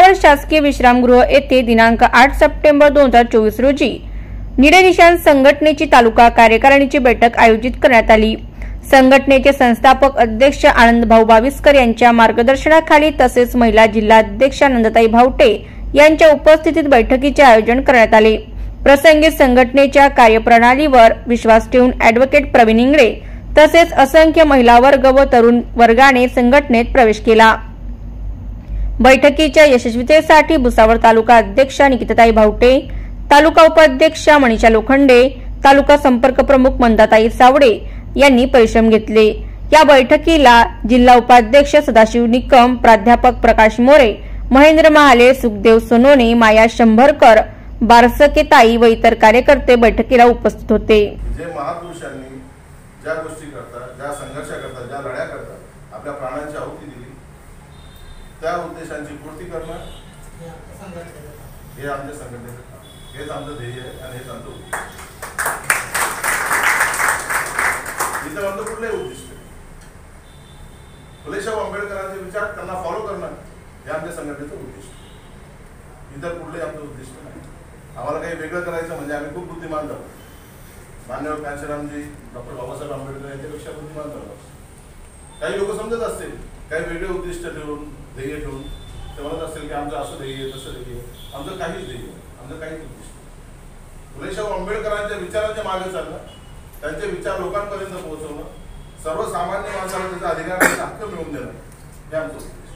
भुसावळ शासकीय विश्रामगृह येथे दिनांक 8 सप्टेंबर 2024 रोजी निळेनिशाण संघटनेची तालुका कार्यकारिणीची बैठक आयोजित करण्यात आली। संघटनेचे संस्थापक अध्यक्ष आनंदभाऊ बाविस्कर यांच्या मार्गदर्शनाखाली तसेच महिला जिल्हा अध्यक्ष नंदताई भावटे यांच्या उपस्थितीत बैठकीचे आयोजन करण्यात आले। प्रसंगी संघटनेच्या कार्यप्रणालीवर विश्वास ठेवून ॲडव्होकेट प्रवीण इंगळे तसेच असंख्य महिला वर्ग व तरुण वर्गाने संघटनेत प्रवेश केला। बैठकीच्या यशस्वीतेसाठी भुसावळ तालुका अध्यक्षा निकिताताई भावटे, तालुका उपाध्यक्षा मनीषा लोखंडे, तालुका संपर्क प्रमुख मंदाताई सावडे यांनी परिश्रम घेतले। या बैठकीला जिल्हा उपाध्यक्ष सदाशिव निकम, प्राध्यापक प्रकाश मोरे, महेंद्र महाले, सुखदेव सोनोने, माया शंभरकर, बारसकेताई व इतर कार्यकर्ते बैठकीला उपस्थित होते। जे महापुरुषांनी ज्या गोष्टी करतात, ज्या संघर्ष करतात, ज्या लढ्या करतात, आपल्या प्राणांची आहुती दिली, त्या उद्देशांची पूर्ती करणं हे आमच्या संघटनेचं काम, हेच आमचं ध्येय आहे आणि हेच आमचं उद्दिष्ट इथं आमचं कुठलंही उद्दिष्ट फुलेशाह आंबेडकरांचे विचार त्यांना फॉलो करणं हे आमच्या संघटनेचं उद्दिष्ट, इतर कुठलंही आमचं उद्दिष्ट नाही। आम्हाला काही वेगळं करायचं म्हणजे आम्ही खूप बुद्धिमान झालो, मान्यवर कांशीरामजी डॉक्टर बाबासाहेब आंबेडकर यांच्यापेक्षा बुद्धिमान झालो। काही लोक समजत असतील, काही वेगळे उद्दिष्ट ठेवून, ध्येय ठेवून ते म्हणत असतील की आमचं असं ध्येय तसं ध्येय, आमचं काहीच ध्येय, आमचं काहीच उद्दिष्ट। फुलेशाह आंबेडकरांच्या विचारांच्या मागे चालणं, त्यांचे विचार लोकांपर्यंत पोहोचवणं, सर्वसामान्य माणसाला त्याचा अधिकार, हक्क मिळवून देणं हे आमचं उद्दिष्ट।